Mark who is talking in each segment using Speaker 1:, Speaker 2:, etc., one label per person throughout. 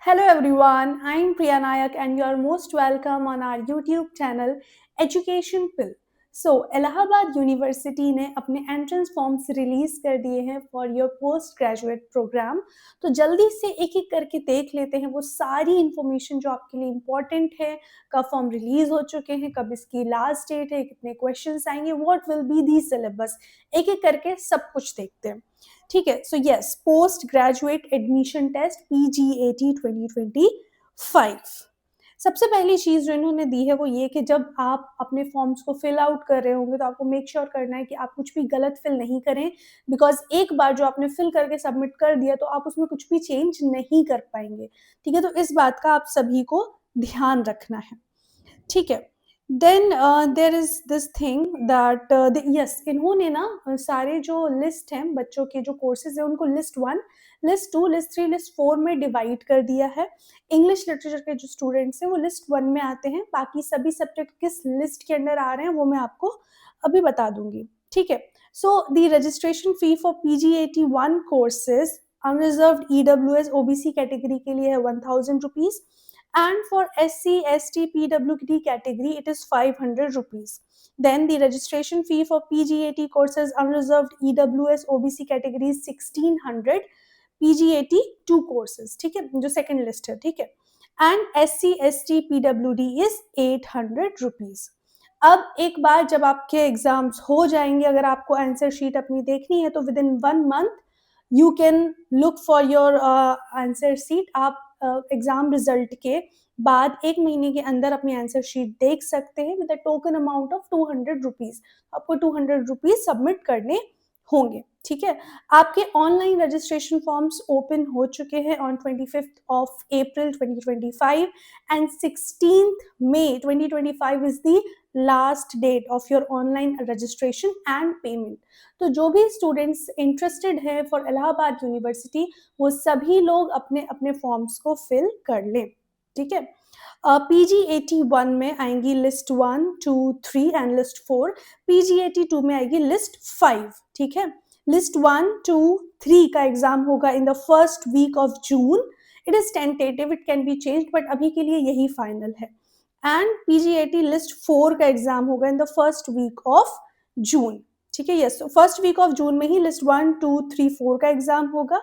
Speaker 1: Hello everyone, I am Priya Nayak and you are most welcome on our YouTube channel Education Pill. So, Allahabad university ने अपने entrance forms release कर दिए हैं for your post graduate program. तो जल्दी से एक एक करके देख लेते हैं वो सारी इंफॉर्मेशन जो आपके लिए इम्पोर्टेंट है। कब फॉर्म रिलीज हो चुके हैं, कब इसकी लास्ट डेट है, कितने क्वेश्चंस आएंगे, what will be the syllabus, एक एक करके सब कुछ देखते हैं। ठीक है, so yes, post graduate admission test PGAT 2025। सबसे पहली चीज जो इन्होंने दी है वो ये कि जब आप अपने फॉर्म्स को फिल आउट कर रहे होंगे तो आपको मेक श्योर करना है कि आप कुछ भी गलत फिल नहीं करें, बिकॉज एक बार जो आपने फिल करके सबमिट कर दिया तो आप उसमें कुछ भी चेंज नहीं कर पाएंगे। ठीक है, तो इस बात का आप सभी को ध्यान रखना है। ठीक है, then there is this thing that yes, इन्होंने ना सारे जो लिस्ट हैं बच्चों के जो कोर्सेज है उनको लिस्ट 1, लिस्ट 2, लिस्ट 3, लिस्ट 4 में डिवाइड कर दिया है। इंग्लिश लिटरेचर के जो स्टूडेंट्स हैं वो लिस्ट 1 में आते हैं, बाकी सभी सब्जेक्ट किस लिस्ट के अंडर आ रहे हैं वो मैं आपको अभी बता दूंगी। ठीक है, so the registration fee for PGAT 1 courses unreserved EWS OBC category के लिए है 1000 rupees, and for SC, ST, PWD category it is 500 rupees. Then the registration fee for PGAT courses unreserved EWS OBC category is 1600, PGAT 2 courses, ठीक है, जो second list है, ठीक है, and SC, ST, PWD is 800 rupees. अब एक बार जब आपके एग्जाम्स हो जाएंगे, अगर आपको आंसर शीट अपनी देखनी है तो with in 1 month you can look for your answer sheet. आप एग्जाम रिजल्ट के बाद 1 महीने के अंदर अपनी आंसर शीट देख सकते हैं with a token amount of 200 rupees. आपको 200 रुपीज सबमिट करने होंगे। ठीक है, आपके ऑनलाइन रजिस्ट्रेशन फॉर्म्स ओपन हो चुके हैं on 25th of April 2025 and 16th May 2025 is the last date of your online registration and payment. तो जो भी स्टूडेंट्स इंटरेस्टेड हैं फॉर इलाहाबाद यूनिवर्सिटी वो सभी लोग अपने अपने फॉर्म्स को फिल कर लें। ठीक है, PGAT 1 में आएंगी लिस्ट 1, 2, 3 एंड लिस्ट 4। PGAT 2 में आएगी लिस्ट 5। ठीक है, लिस्ट 1, 2, 3 का एग्जाम होगा in the first week of June. It is tentative, it can be changed, but अभी के लिए यही फाइनल है। एंड PGAT लिस्ट 4 का एग्जाम होगा in the first week of June. ठीक है, yes, first week of June में ही लिस्ट 1, 2, 3, 4 का एग्जाम होगा।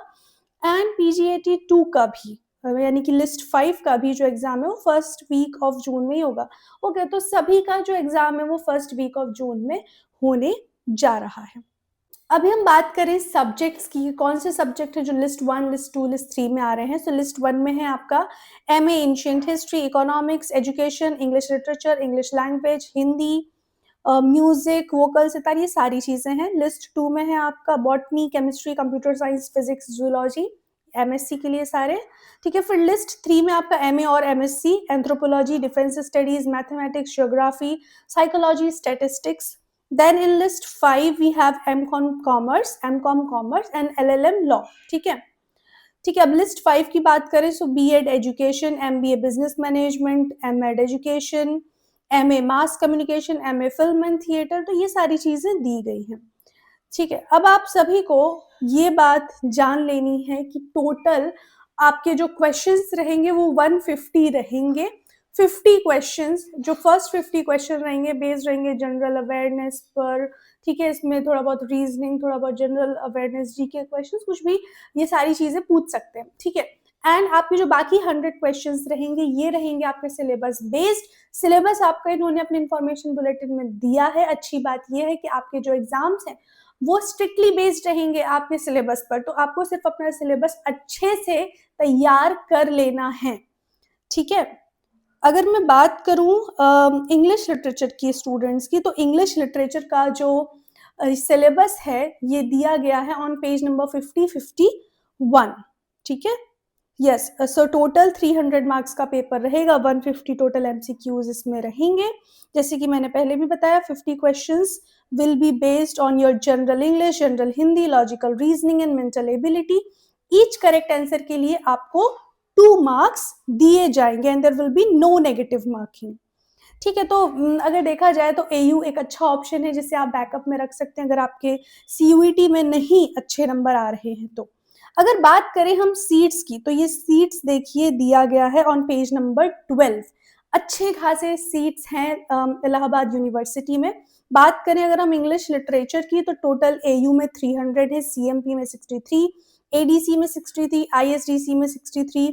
Speaker 1: एंड PGAT 2 का भी, यानी कि लिस्ट 5 का भी जो एग्जाम है वो फर्स्ट वीक ऑफ जून में ही होगा। ओके, तो सभी का जो एग्जाम है वो फर्स्ट वीक ऑफ जून में होने जा रहा है। अभी हम बात करें सब्जेक्ट्स की, कौन से सब्जेक्ट है जो लिस्ट 1, लिस्ट 2, लिस्ट 3 में आ रहे हैं। सो लिस्ट 1 में है आपका MA ancient history, economics, education, English literature, English language, Hindi, music, vocal, sitar, ये सारी चीजें हैं। लिस्ट 2 में है आपका botany, chemistry, computer science, physics, zoology, MSc के लिए सारे। ठीक है, फिर लिस्ट 3 में आपका MA और MSc anthropology, defence studies, mathematics, geography, psychology, statistics. Then in list 5 we have MCom Commerce and LLM Law। ठीक है, ठीक है, अब लिस्ट 5 की बात करें सो BEd education, MBA business management, MEd education, MA mass communication, MA film and theatre, तो ये सारी चीजें दी गई हैं। ठीक है, अब आप सभी को ये बात जान लेनी है कि टोटल आपके जो क्वेश्चंस रहेंगे वो 150 रहेंगे। 50 क्वेश्चंस, जो फर्स्ट 50 क्वेश्चन रहेंगे बेस्ड रहेंगे जनरल अवेयरनेस पर। ठीक है, इसमें थोड़ा बहुत रीजनिंग, थोड़ा बहुत जनरल अवेयरनेस, जीके क्वेश्चंस, कुछ भी ये सारी चीजें पूछ सकते हैं। ठीक है, एंड आपके जो बाकी 100 क्वेश्चंस रहेंगे ये रहेंगे आपके सिलेबस बेस्ड। सिलेबस आपका इन्होंने अपने इंफॉर्मेशन बुलेटिन में दिया है। अच्छी बात ये है कि आपके जो एग्जाम्स हैं वो स्ट्रिक्टली बेस्ड रहेंगे आपके सिलेबस पर, तो आपको सिर्फ अपना सिलेबस अच्छे से तैयार कर लेना है। ठीक है, अगर मैं बात करूं इंग्लिश लिटरेचर की स्टूडेंट्स की, तो इंग्लिश लिटरेचर का जो सिलेबस है ये दिया गया है ऑन पेज नंबर 51। ठीक है, यस, सो टोटल 300 मार्क्स का पेपर रहेगा, 150 टोटल MCQs इसमें रहेंगे। जैसे कि मैंने पहले भी बताया, 50 questions will be based on your general English, general Hindi, logical reasoning and mental ability. Each correct answer के लिए आपको 2 मार्क्स दिए जाएंगे and there will be no negative marking. ठीक है, तो अगर देखा जाए तो AU एक अच्छा ऑप्शन है जिसे आप बैकअप में रख सकते हैं अगर आपके CUET में नहीं अच्छे नंबर आ रहे हैं तो। अगर बात करें हम सीट्स की, तो ये सीट्स देखिए दिया गया है ऑन पेज नंबर 12। अच्छे खासे सीट्स हैं इलाहाबाद यूनिवर्सिटी में। बात करें अगर हम इंग्लिश लिटरेचर की, तो टोटल एयू में 300 है, सीएमपी में 63, एडीसी में 63, आईएसडीसी में 63,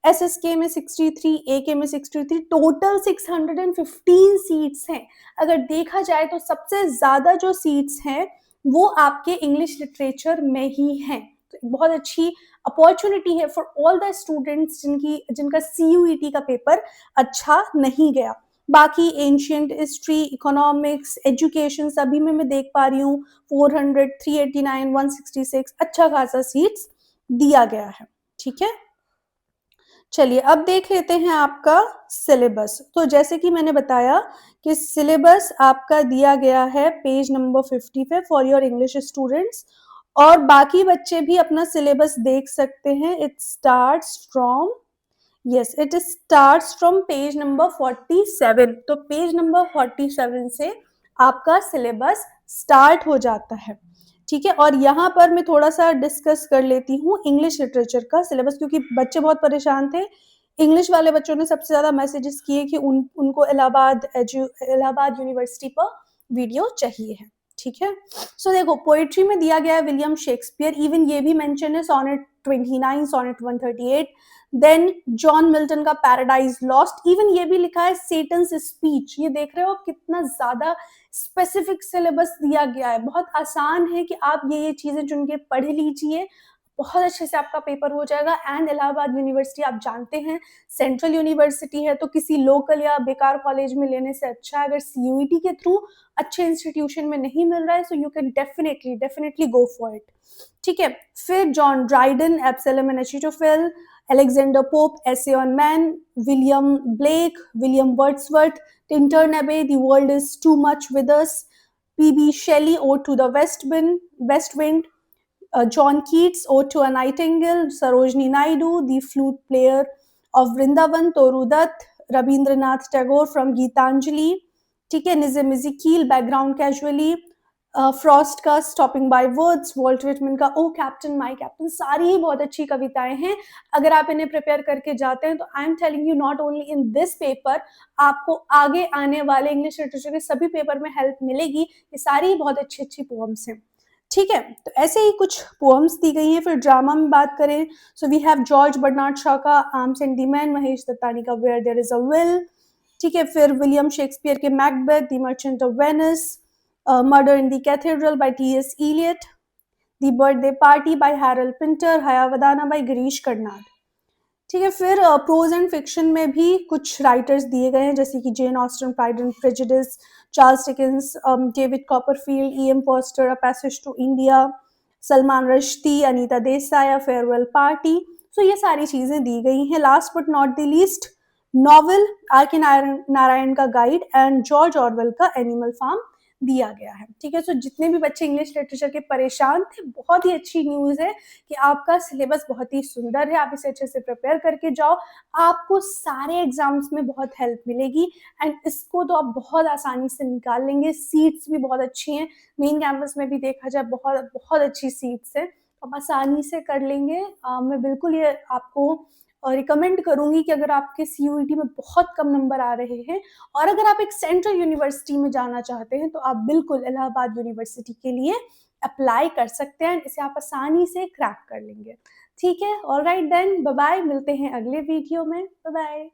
Speaker 1: एसएसके में 63, एके में 63, टोटल 615 सीट्स हैं। अगर देखा जाए तो सबसे ज्यादा जो सीट्स हैं वो आपके इंग्लिश लिटरेचर में ही हैं। तो बहुत अच्छी अपॉर्चुनिटी है फॉर ऑल द स्टूडेंट्स जिनका सीयूईटी का पेपर अच्छा नहीं गया। बाकी एंशियंट हिस्ट्री, इकोनॉमिक्स, एजुकेशन सभी में मैं देख पा रही हूँ 400, 389, 166 अच्छा खासा सीट्स दिया गया है। ठीक है, चलिए अब देख लेते हैं आपका सिलेबस। तो जैसे कि मैंने बताया कि सिलेबस आपका दिया गया है पेज नंबर 50 पे फॉर योर इंग्लिश स्टूडेंट्स, और बाकी बच्चे भी अपना सिलेबस देख सकते हैं। It starts from, yes it starts from page number 47। तो पेज नंबर 47 से आपका सिलेबस स्टार्ट हो जाता है। ठीक है, और यहाँ पर मैं थोड़ा सा डिस्कस कर लेती हूँ इंग्लिश लिटरेचर का सिलेबस, क्योंकि बच्चे बहुत परेशान थे। इंग्लिश वाले बच्चों ने सबसे ज्यादा मैसेजेस किए कि उनको इलाहाबाद यूनिवर्सिटी पर वीडियो चाहिए है। ठीक है, सो देखो पोएट्री में दिया गया है विलियम शेक्सपियर, इवन ये भी मेंशन है, sonnet 29, sonnet 138। Then John Milton का पैराडाइज लॉस्ट, इवन ये भी लिखा है सेटन्स स्पीच। ये देख रहे हो कितना ज्यादा स्पेसिफिक सिलेबस दिया गया है। बहुत आसान है कि आप ये चीजें चुन के पढ़ लीजिए, बहुत अच्छे से आपका पेपर हो जाएगा। एंड इलाहाबाद यूनिवर्सिटी आप जानते हैं सेंट्रल यूनिवर्सिटी है, तो किसी लोकल या बेकार कॉलेज में लेने से अच्छा है अगर सीयूईटी के थ्रू अच्छे इंस्टीट्यूशन में नहीं मिल रहा है, so you can definitely go for it. ठीक है, फिर John Dryden, Absalom and Achitophel, Alexander Pope, Essay on Man, William Blake, William Wordsworth, Tintin Abbey, The World is Too Much with Us, P.B. Shelley, Ode to the West Wind, John Keats, Ode to a Nightingale, Sarojini Naidu, The Flute Player of Vrindavan, Toru Dutt, Rabindranath Tagore from Geetanjali, ठीक है, निज़म इज़ेकियल, background casually, Frost का stopping by words, Walt Whitman का ओ captain my captain, सारी ही बहुत अच्छी कविताएं हैं। अगर आप इन्हें प्रिपेयर करके जाते हैं तो I am telling you not only in this paper, आपको आगे आने वाले इंग्लिश लिटरेचर के सभी पेपर में हेल्प मिलेगी। ये सारी बहुत अच्छी अच्छी पोएम्स हैं। ठीक है, तो ऐसे ही कुछ पोएम्स दी गई हैं। फिर ड्रामा में बात करें, so we have George Bernard Shaw का arms and the man, Mahesh Dattani का where there is a will. ठीक है, फिर विलियम शेक्सपियर के Macbeth, the merchant of Venice, murder in the cathedral by T S. Eliot, the birthday party by Harold Pinter, Hayavadana by Girish Karnad. ठीक है, फिर pros and fiction में भी कुछ राइटर्स दिए गए हैं, जैसे कि Jane Austen, pride and prejudice, Charles Dickens, David Copperfield, E M. Forster, a passage to India, Salman Rushdie, Anita Desai, a farewell party. So ये सारी चीजें दी गई हैं। Last but not the least, novel R K Narayan का गाइड एंड जॉर्ज ऑरवेल का एनिमल फार्म दिया गया है। ठीक है, सो जितने भी बच्चे इंग्लिश लिटरेचर के परेशान थे, बहुत ही अच्छी न्यूज है कि आपका सिलेबस बहुत ही सुंदर है। आप इसे अच्छे से प्रिपेयर करके जाओ, आपको सारे एग्जाम्स में बहुत हेल्प मिलेगी एंड इसको तो आप बहुत आसानी से निकाल लेंगे। सीट्स भी बहुत अच्छी हैं, मेन कैंपस में भी देखा जाए बहुत बहुत अच्छी सीट्स हैं, आप आसानी से कर लेंगे। मैं बिल्कुल ये आपको रिकमेंड करूंगी कि अगर आपके सीयूईटी में बहुत कम नंबर आ रहे हैं और अगर आप एक सेंट्रल यूनिवर्सिटी में जाना चाहते हैं, तो आप बिल्कुल इलाहाबाद यूनिवर्सिटी के लिए अप्लाई कर सकते हैं। इसे आप आसानी से क्रैक कर लेंगे। ठीक है, ऑलराइट देन, बाय बाय, मिलते हैं अगले वीडियो में। Bye bye.